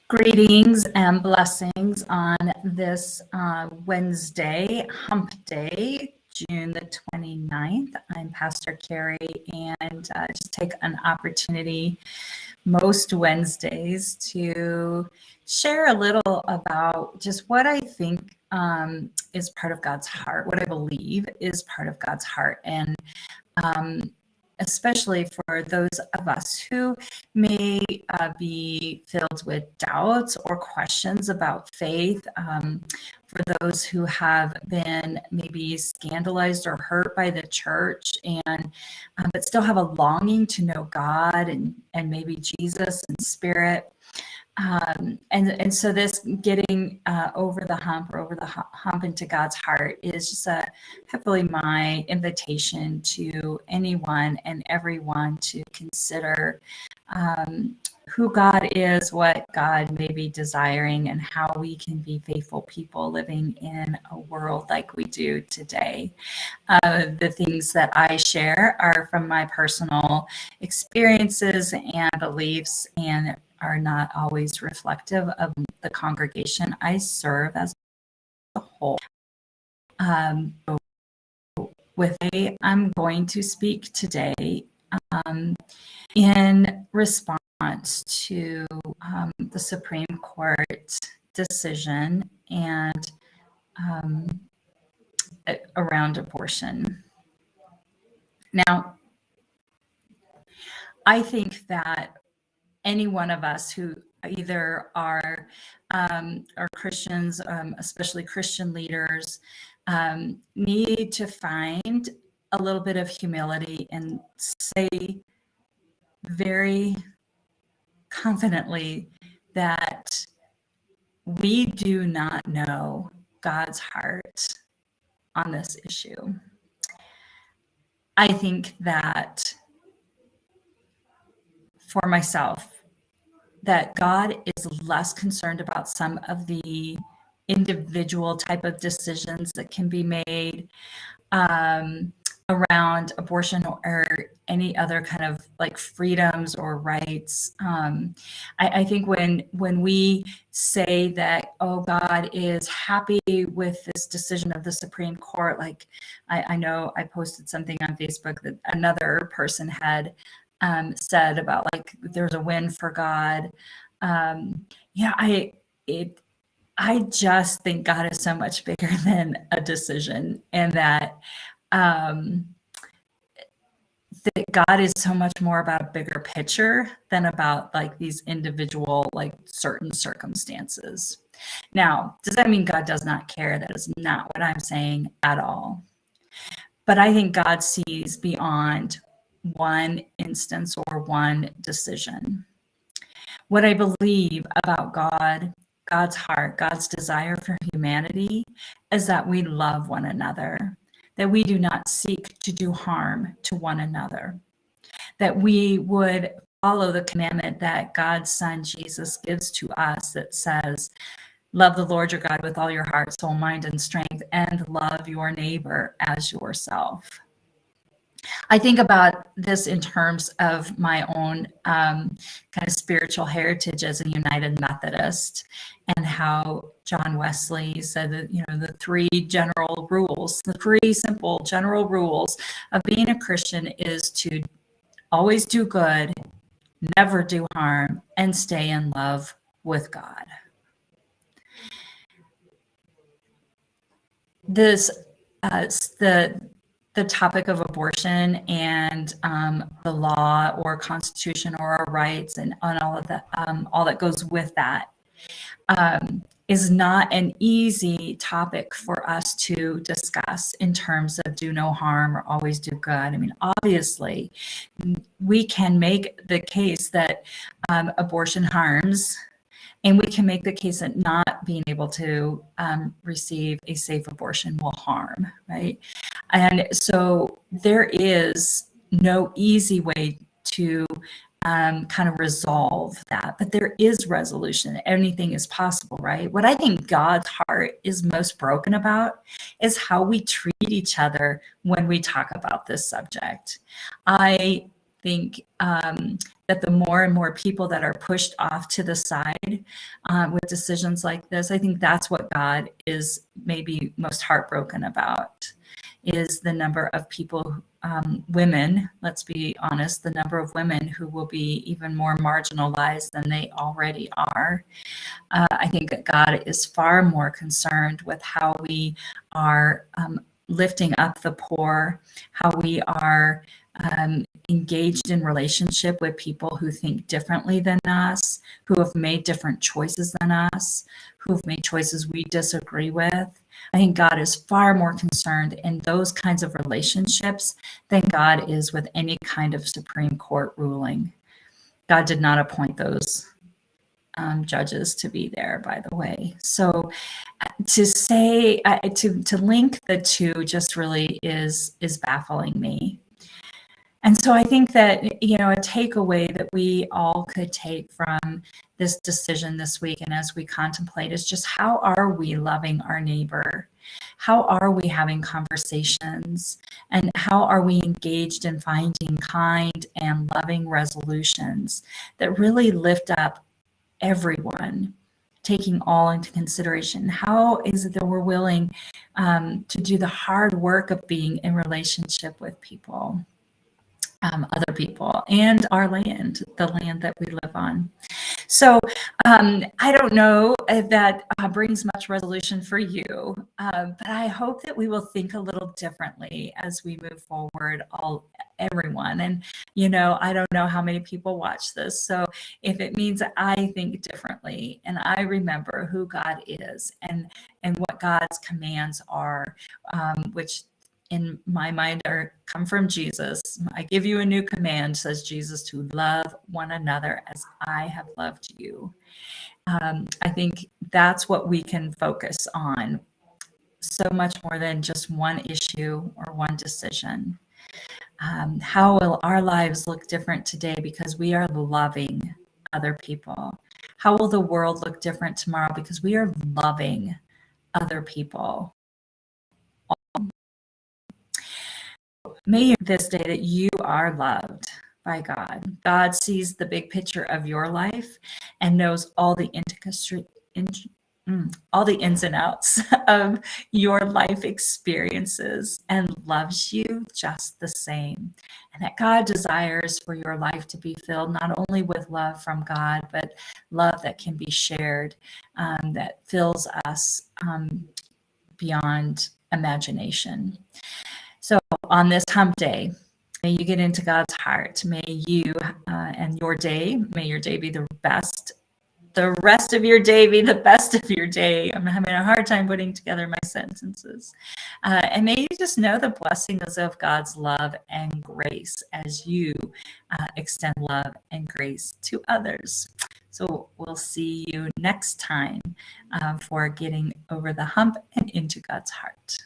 Greetings and blessings on this Wednesday, Hump Day, June the 29th. I'm Pastor Carrie, and just take an opportunity most Wednesdays to share a little about just what I think is part of God's heart, what I believe is part of God's heart. And especially for those of us who may be filled with doubts or questions about faith, for those who have been maybe scandalized or hurt by the church and but still have a longing to know God and maybe Jesus and Spirit. And so this getting over the hump or over the hump into God's heart is just hopefully my invitation to anyone and everyone to consider who God is, what God may be desiring, and how we can be faithful people living in a world like we do today. The things that I share are from my personal experiences and beliefs and are not always reflective of the congregation I serve as a whole. I'm going to speak today in response to the Supreme Court decision and around abortion. Now, I think that any one of us who either are Christians, especially Christian leaders, need to find a little bit of humility and say very confidently that we do not know God's heart on this issue. I think that for myself, that God is less concerned about some of the individual type of decisions that can be made around abortion or any other kind of like freedoms or rights. I think when we say that, oh, God is happy with this decision of the Supreme Court, like I know I posted something on Facebook that another person had said about like there's a win for God. I just think God is so much bigger than a decision, and that that God is so much more about a bigger picture than about like these individual, like certain circumstances. Now, does that mean God does not care? That is not what I'm saying at all. But I think God sees beyond one instance or one decision. What I believe about God, God's heart, God's desire for humanity is that we love one another, that we do not seek to do harm to one another, that we would follow the commandment that God's Son Jesus gives to us that says, love the Lord your God with all your heart, soul, mind, and strength, and love your neighbor as yourself. I think about this in terms of my own kind of spiritual heritage as a United Methodist, and how John Wesley said that, the three simple general rules of being a Christian is to always do good, never do harm, and stay in love with God. The topic of abortion and the law or constitution or our rights and all of that, all that goes with that, is not an easy topic for us to discuss in terms of do no harm or always do good. I mean, obviously, we can make the case that abortion harms, and we can make the case that not being able to receive a safe abortion will harm, right? And so there is no easy way to kind of resolve that, but there is resolution. Anything is possible, right? What I think God's heart is most broken about is how we treat each other when we talk about this subject. I think that the more and more people that are pushed off to the side with decisions like this, I think that's what God is maybe most heartbroken about, is the number of people, women, let's be honest, the number of women who will be even more marginalized than they already are. I think that God is far more concerned with how we are lifting up the poor, how we are engaged in relationship with people who think differently than us, who have made different choices than us, who have made choices we disagree with. I think God is far more concerned in those kinds of relationships than God is with any kind of Supreme Court ruling. God did not appoint those judges to be there, by the way. So to say, to link the two just really is baffling me. And so I think that, you know, a takeaway that we all could take from this decision this week, and as we contemplate, is just how are we loving our neighbor? How are we having conversations? And how are we engaged in finding kind and loving resolutions that really lift up everyone, taking all into consideration? How is it that we're willing to do the hard work of being in relationship with people? Other people and our land, the land that we live on. So I don't know if that brings much resolution for you, but I hope that we will think a little differently as we move forward, everyone. And, you know, I don't know how many people watch this. So if it means I think differently and I remember who God is and what God's commands are, which in my mind come from Jesus. I give you a new command, says Jesus, to love one another as I have loved you. I think that's what we can focus on, so much more than just one issue or one decision. How will our lives look different today because we are loving other people? How will the world look different tomorrow because we are loving other people? May you this day that you are loved by God. God sees the big picture of your life and knows all the all the ins and outs of your life experiences and loves you just the same. And that God desires for your life to be filled not only with love from God, but love that can be shared, that fills us beyond imagination. So on this hump day, may you get into God's heart. May you and your day, may your day be the best. The rest of your day be the best of your day. I'm having a hard time putting together my sentences. And may you just know the blessings of God's love and grace as you extend love and grace to others. So we'll see you next time for getting over the hump and into God's heart.